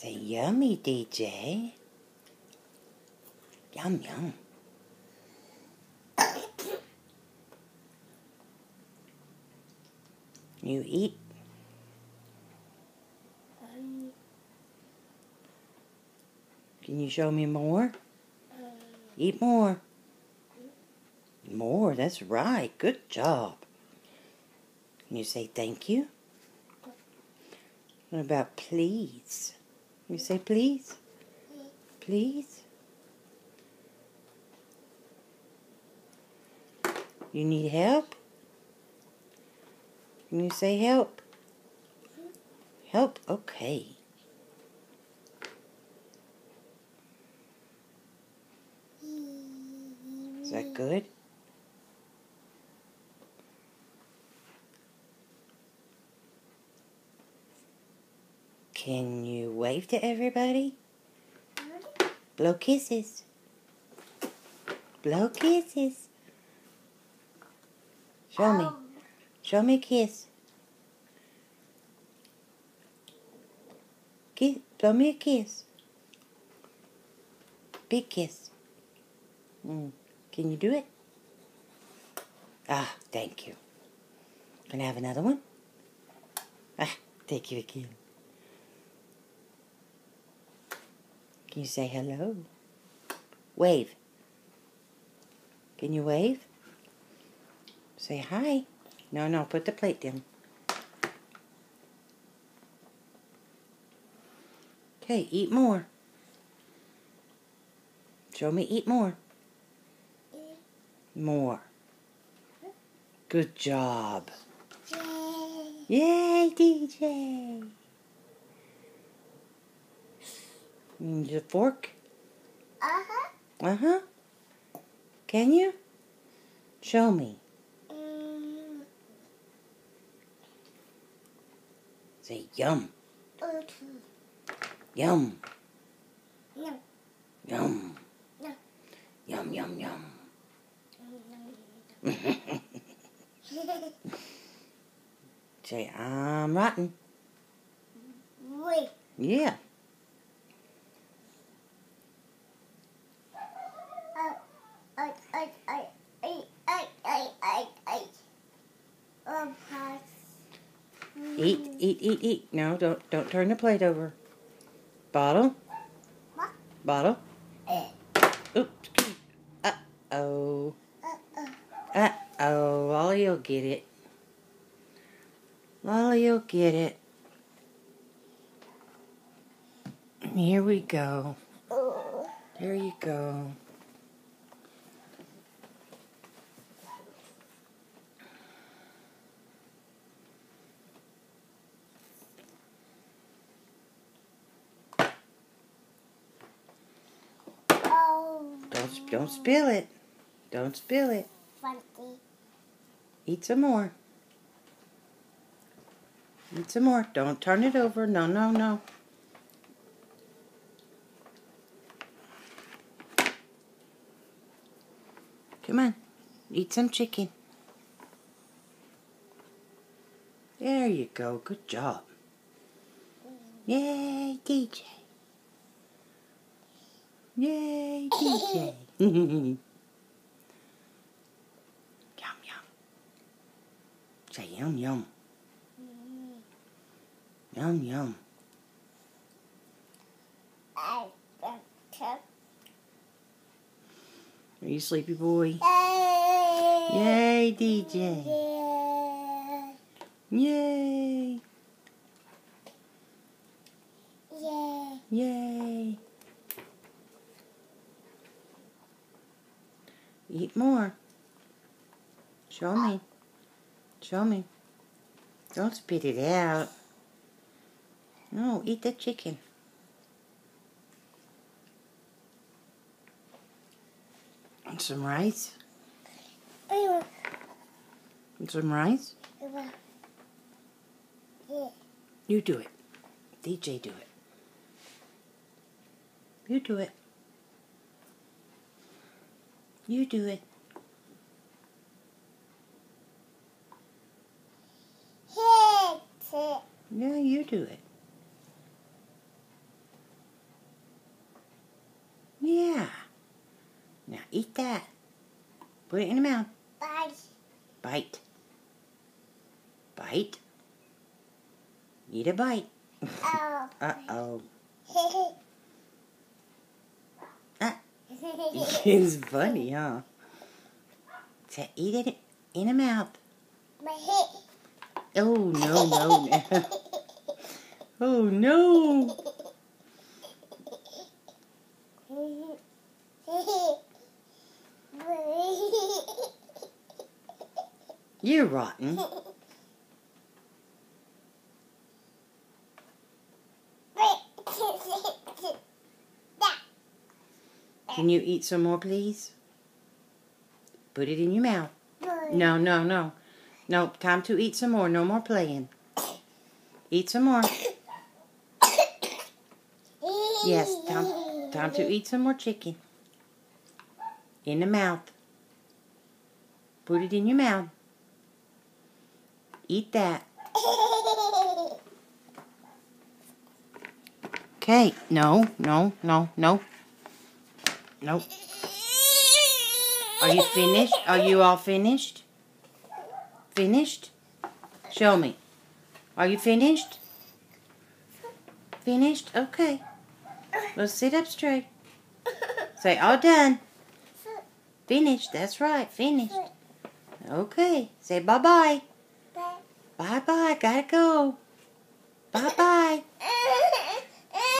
Say yummy, DJ. Yum, yum. You eat? Can you show me more? Eat more. More, that's right. Good job. Can you say thank you? What about please? Can you say please? Please? You need help? Can you say help? Help? Okay. Is that good? Can you wave to everybody? Blow kisses. Blow kisses. Show me. Show me a kiss. Kiss. Blow me a kiss. Big kiss. Can you do it? Ah, thank you. Can I have another one? Ah, thank you again. Can you say hello? Wave. Can you wave? Say hi. No, put the plate down. Okay, eat more. Show me eat more. More. Good job. Yay, DJ. Need a fork? Uh-huh. Can you? Show me. Say yum. Yum. Yum. Yum. Yum. Yum, yum, yum. Say, I'm rotten. Wait. Yeah. Eat. No, don't turn the plate over. Bottle. What? Bottle. Oops. Uh-oh. Uh-oh. Lollie'll get it. Lollie'll get it. Here we go. There you go. Don't spill it. Don't spill it. Funky. Eat some more. Eat some more. Don't turn it over. No. Come on. Eat some chicken. There you go. Good job. Yay, DJ. Yay, DJ. Yum, yum. Say yum, yum. Yum, yum. Are you sleepy, boy? Yay, DJ. Yay. Yay. Eat more. Show me. Show me. Don't spit it out. No, eat the chicken. And some rice. And some rice. You do it. DJ do it. You do it. You do it. Yeah, you do it. Eat that. Put it in the mouth. Bye. Bite. Bite. Eat a bite. Oh. Uh-oh. Ah. It's funny, huh? So eat it in the mouth. My head. Oh, no, no, no. Oh, no. You're rotten. Can you eat some more, please? Put it in your mouth. No, no, no. No, time to eat some more. No more playing. Eat some more. Yes, time to eat some more chicken. In the mouth. Put it in your mouth. Eat that. Okay. No, no, no, no. Nope. Are you finished? Are you all finished? Finished? Show me. Are you finished? Finished? Okay. Let's sit up straight. Say, all done. Finished. That's right. Finished. Okay. Say bye-bye. Bye-bye. Gotta go. Bye-bye.